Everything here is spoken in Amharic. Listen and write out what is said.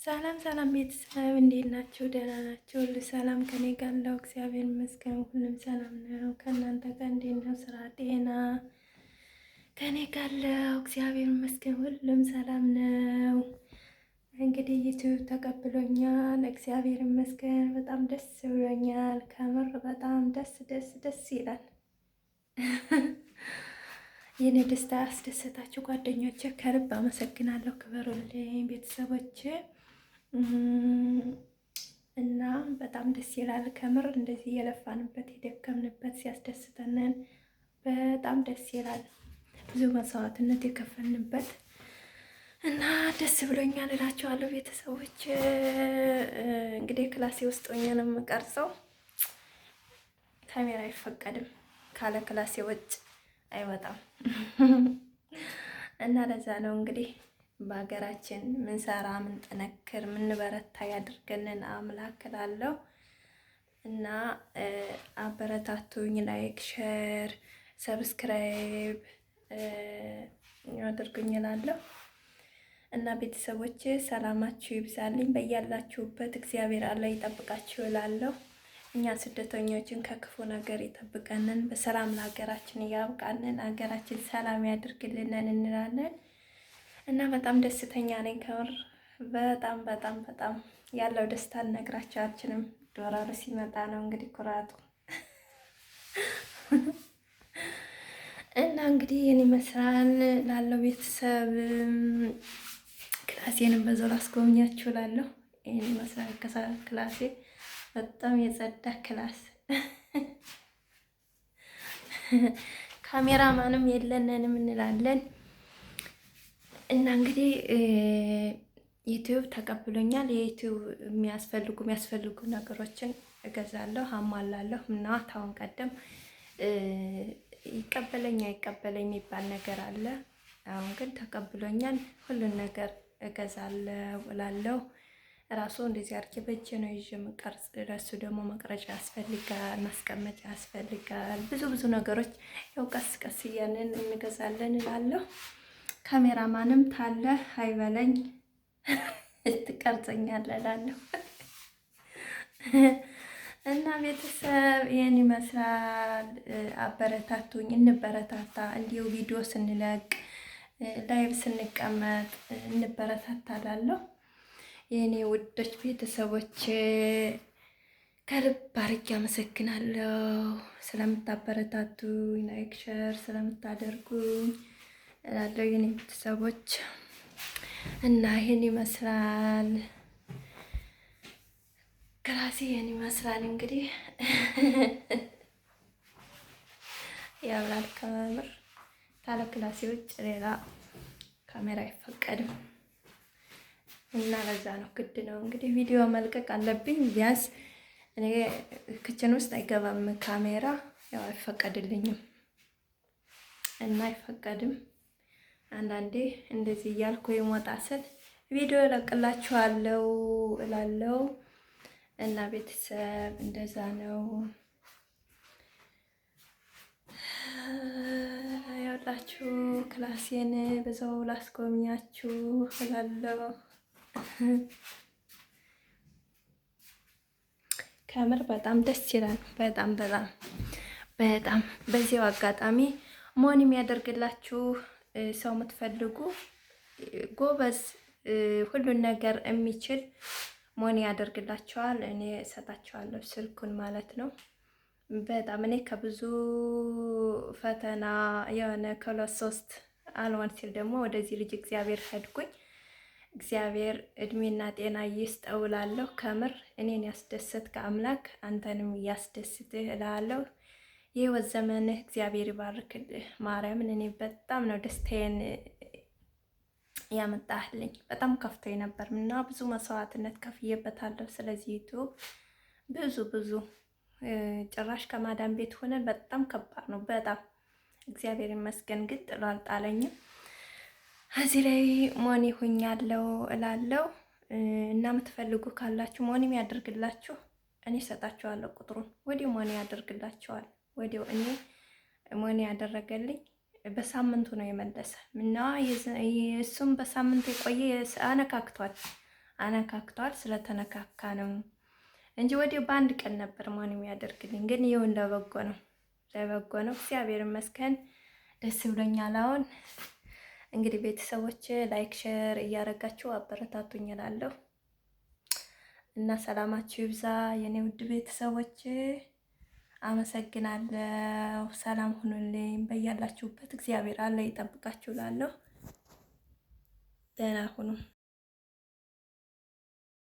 ሰላም ሰላም ቤተሰብ እንዴት ናችሁ? ደህና ናችሁ? ሁሉ ሰላም ከኔ ጋር አለው። እግዚአብሔር ይመስገን ሁሉም ሰላም ነው። ከእናንተ ጋር እንዴት ነው? ስራ፣ ጤና? ከኔ ጋር አለው። እግዚአብሔር ይመስገን ሁሉም ሰላም ነው። እንግዲህ ዩቲዩብ ተቀብሎኛል። እግዚአብሔር ይመስገን በጣም ደስ ብሎኛል። ከምር በጣም ደስ ይላል። የኔ ደስታ አስደሰታችሁ ጓደኞቼ፣ ከልብ አመሰግናለሁ። ክበሩልኝ ቤተሰቦቼ እና በጣም ደስ ይላል። ከምር እንደዚህ የለፋንበት የደከምንበት ሲያስደስተንን በጣም ደስ ይላል። ብዙ መስዋዕትነት የከፈልንበት እና ደስ ብሎኛል እላቸዋለሁ ቤተሰቦች። እንግዲህ ክላሴ ውስጥ ሆኜ ነው የምቀርጸው። ካሜራ አይፈቀድም፣ ካለ ክላሴ ውጭ አይወጣም እና ለዛ ነው እንግዲህ በሀገራችን ምንሰራ ምንጠነክር ምንበረታ ያድርገንን አምላክ እላለሁ። እና አበረታቱኝ፣ ላይክ፣ ሼር፣ ሰብስክራይብ አድርጉኝ እላለሁ። እና ቤተሰቦች ሰላማችሁ ይብዛልኝ በያላችሁበት፣ እግዚአብሔር አላህ ይጠብቃችሁ እላለሁ። እኛ ስደተኞችን ከክፉ ነገር ይጠብቀንን፣ በሰላም ለሀገራችን ያብቃንን፣ ሀገራችን ሰላም ያድርግልንን እንላለን። እና በጣም ደስተኛ ነኝ። ከምር በጣም ያለው ደስታ ልነግራችሁ አልችልም። ዶላሩ ሲመጣ ነው እንግዲህ ኩራቱ። እና እንግዲህ የኔ ይመስላል ላለው ቤተሰብ ክላሴንም በዛው ላስጎብኛችሁ ላለሁ። ይሄን ይመስላል ክላሴ፣ በጣም የጸዳ ክላስ። ካሜራማንም የለንም እንላለን። እና እንግዲህ ዩቲዩብ ተቀብሎኛል። የዩቲዩብ የሚያስፈልጉ ነገሮችን እገዛለሁ፣ አሟላለሁ እና ታውን ቀደም ይቀበለኝ አይቀበለኝ የሚባል ነገር አለ። አሁን ግን ተቀብሎኛል። ሁሉን ነገር እገዛለሁ እላለሁ። ራሱ እንደዚህ አድርጌ በእጄ ነው ይዤ የምቀርጽ። ለሱ ደግሞ መቅረጫ ያስፈልጋል፣ ማስቀመጫ ያስፈልጋል። ብዙ ነገሮች ያው ቀስ ቀስ እያልን እንገዛለን እላለሁ። ካሜራማንም ታለ አይበለኝ ትቀርጸኛለህ እላለሁ። እና ቤተሰብ ይሄን ይመስላል። አበረታቱኝ፣ እንበረታታ። እንዲሁ ቪዲዮ ስንለቅ ላይቭ ስንቀመጥ እንበረታታ እላለሁ። የኔ ውዶች ቤተሰቦች ከልብ አድርጌ አመሰግናለሁ ስለምታበረታቱኝ፣ ላይክ ሸር ስለምታደርጉኝ እላለሁ የኔ ቤተሰቦች። እና ይሄን ይመስላል ክላሴ፣ ይሄን ይመስላል እንግዲህ ያምራል። ከምር ካለ ክላሴ ውጭ ሌላ ካሜራ አይፈቀድም እና ለዛ ነው ግድ ነው እንግዲህ ቪዲዮ መልቀቅ አለብኝ። ቢያንስ እኔ ክችን ውስጥ አይገባም ካሜራ፣ ያው አይፈቀድልኝም እና አይፈቀድም። አንዳንዴ እንደዚህ እያልኩ የሞጣ ስል ቪዲዮ እለቅላችኋለሁ እላለሁ። እና ቤተሰብ እንደዛ ነው ያላችሁ። ክላሴን በዛው ላስጎብኛችሁ እላለሁ። ከምር በጣም ደስ ይላል። በጣም በዚያው አጋጣሚ መሆን የሚያደርግላችሁ ሰው የምትፈልጉ ጎበዝ፣ ሁሉን ነገር የሚችል መሆን ያደርግላችኋል። እኔ እሰጣችኋለሁ ስልኩን ማለት ነው። በጣም እኔ ከብዙ ፈተና የሆነ ከሁለት ሶስት አልሆን ሲል ደግሞ ወደዚህ ልጅ እግዚአብሔር ሄድኩኝ። እግዚአብሔር እድሜና ጤና ይስጠው እላለሁ። ከምር እኔን ያስደሰትክ አምላክ አንተንም ያስደስትህ እላለሁ። የህይወት ዘመንህ እግዚአብሔር ይባርክልህ። ማርያምን እኔ በጣም ነው ደስታዬን ያመጣህልኝ። በጣም ከፍቶኝ ነበር እና ብዙ መስዋዕትነት ከፍዬበታለሁ። ስለዚህ ዩቲዩብ ብዙ ጭራሽ ከማዳም ቤት ሆነን በጣም ከባድ ነው። በጣም እግዚአብሔር ይመስገን ግን ጥሎ አልጣለኝም። እዚህ ላይ ሞኒ ሆኛለሁ እላለሁ። እና የምትፈልጉ ካላችሁ ሞኒም ያደርግላችሁ፣ እኔ እሰጣችኋለሁ ቁጥሩን። ወዲያው ሞኒ ያደርግላችኋል። ወዲያው እኔ ሞኒ ያደረገልኝ በሳምንቱ ነው የመለሰ እና እሱም በሳምንቱ የቆየ አነካክቷል። አነካክቷል። ስለተነካካ ነው እንጂ ወዲያው በአንድ ቀን ነበር መሆን የሚያደርግልኝ። ግን ይኸው ለበጎ ነው፣ ለበጎ ነው። እግዚአብሔር ይመስገን ደስ ብሎኛል። አሁን እንግዲህ ቤተሰቦች ላይክ ሼር እያደረጋችሁ አበረታቱኝ እላለሁ እና ሰላማችሁ ይብዛ የኔ ውድ ቤተሰቦች። አመሰግናለሁ። ሰላም ሁኑልኝ በያላችሁበት። እግዚአብሔር አለ ይጠብቃችሁ እላለሁ። ደህና ሁኑ።